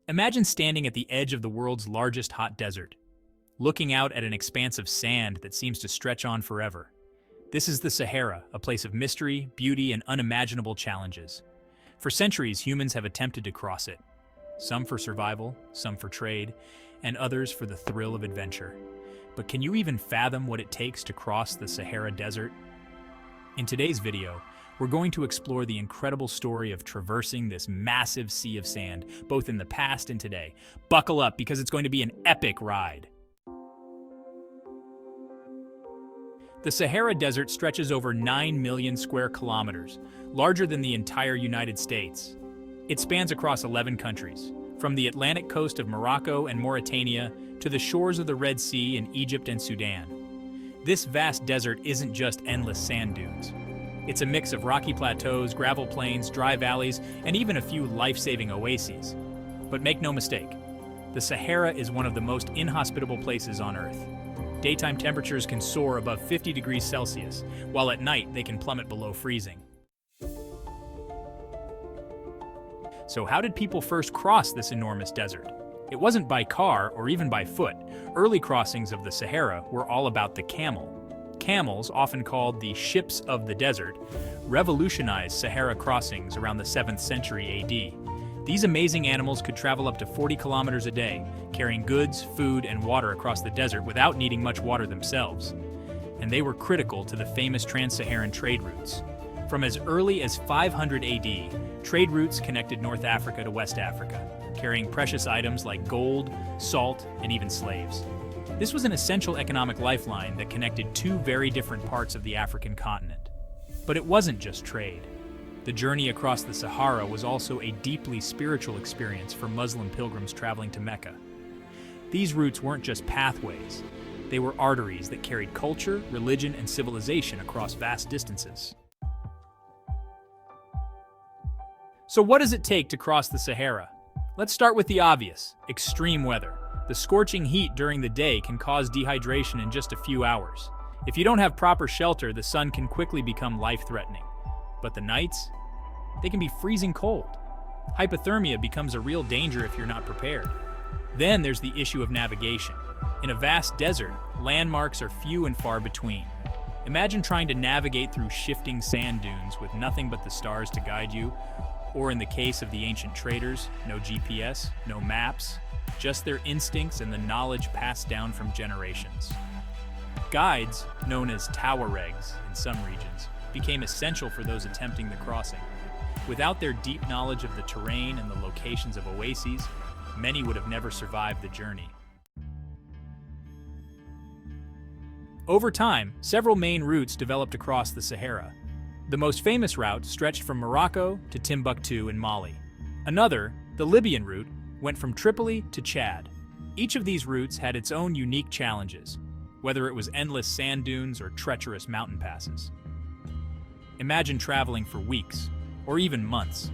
Imagine standing at the edge of the world's largest hot desert, looking out at an expanse of sand that seems to stretch on forever. This is the Sahara, a place of mystery, beauty, and unimaginable challenges. For centuries, humans have attempted to cross it, some for survival, some for trade, and others for the thrill of adventure. But can you even fathom what it takes to cross the Sahara Desert? In today's video, we're going to explore the incredible story of traversing this massive sea of sand, both in the past and today. Buckle up, because it's going to be an epic ride. The Sahara Desert stretches over 9 million square kilometers, larger than the entire United States. It spans across 11 countries, from the Atlantic coast of Morocco and Mauritania to the shores of the Red Sea in Egypt and Sudan. This vast desert isn't just endless sand dunes. It's a mix of rocky plateaus, gravel plains, dry valleys, and even a few life-saving oases. But make no mistake, the Sahara is one of the most inhospitable places on Earth. Daytime temperatures can soar above 50 degrees Celsius, while at night they can plummet below freezing. So how did people first cross this enormous desert? It wasn't by car or even by foot. Early crossings of the Sahara were all about the camel. Camels, often called the ships of the desert, revolutionized Sahara crossings around the 7th century AD. These amazing animals could travel up to 40 kilometers a day, carrying goods, food, and water across the desert without needing much water themselves. And they were critical to the famous trans-Saharan trade routes. From as early as 500 AD, trade routes connected North Africa to West Africa, carrying precious items like gold, salt, and even slaves. This was an essential economic lifeline that connected two very different parts of the African continent. But it wasn't just trade. The journey across the Sahara was also a deeply spiritual experience for Muslim pilgrims traveling to Mecca. These routes weren't just pathways. They were arteries that carried culture, religion, and civilization across vast distances. So what does it take to cross the Sahara? Let's start with the obvious: extreme weather. The scorching heat during the day can cause dehydration in just a few hours. If you don't have proper shelter, the sun can quickly become life-threatening. But the nights? They can be freezing cold. Hypothermia becomes a real danger if you're not prepared. Then there's the issue of navigation. In a vast desert, landmarks are few and far between. Imagine trying to navigate through shifting sand dunes with nothing but the stars to guide you, or in the case of the ancient traders, no GPS, no maps, just their instincts and the knowledge passed down from generations. Guides, known as Tuaregs in some regions, became essential for those attempting the crossing. Without their deep knowledge of the terrain and the locations of oases, many would have never survived the journey. Over time, several main routes developed across the Sahara. The most famous route stretched from Morocco to Timbuktu in Mali. Another, the Libyan route, went from Tripoli to Chad. Each of these routes had its own unique challenges, whether it was endless sand dunes or treacherous mountain passes. Imagine traveling for weeks, or even months,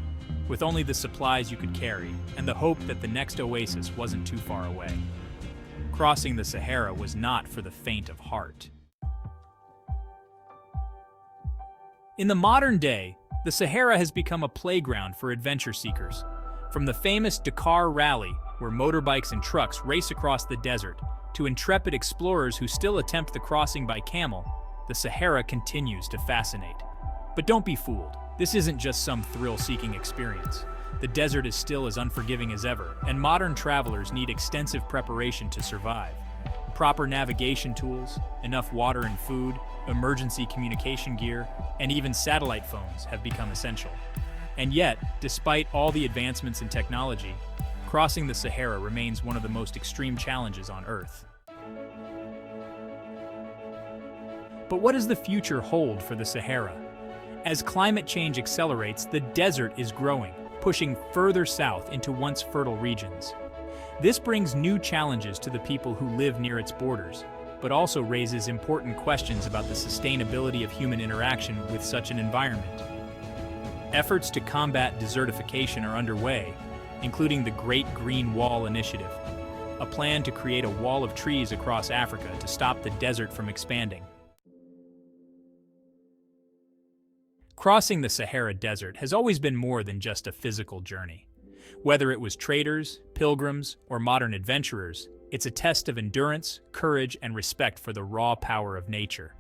with only the supplies you could carry and the hope that the next oasis wasn't too far away. Crossing the Sahara was not for the faint of heart. In the modern day, the Sahara has become a playground for adventure seekers. From the famous Dakar Rally, where motorbikes and trucks race across the desert, to intrepid explorers who still attempt the crossing by camel, the Sahara continues to fascinate. But don't be fooled. This isn't just some thrill-seeking experience. The desert is still as unforgiving as ever, and modern travelers need extensive preparation to survive. Proper navigation tools, enough water and food, emergency communication gear, and even satellite phones have become essential. And yet, despite all the advancements in technology, crossing the Sahara remains one of the most extreme challenges on Earth. But what does the future hold for the Sahara? As climate change accelerates, the desert is growing, pushing further south into once fertile regions. This brings new challenges to the people who live near its borders, but also raises important questions about the sustainability of human interaction with such an environment. Efforts to combat desertification are underway, including the Great Green Wall Initiative, a plan to create a wall of trees across Africa to stop the desert from expanding. Crossing the Sahara Desert has always been more than just a physical journey. Whether it was traders, pilgrims, or modern adventurers, it's a test of endurance, courage, and respect for the raw power of nature.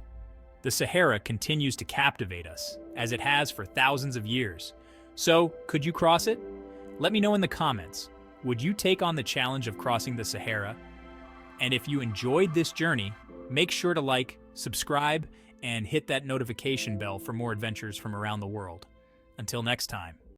The Sahara continues to captivate us, as it has for thousands of years. So, could you cross it? Let me know in the comments. Would you take on the challenge of crossing the Sahara? And if you enjoyed this journey, make sure to like, subscribe, and hit that notification bell for more adventures from around the world. Until next time.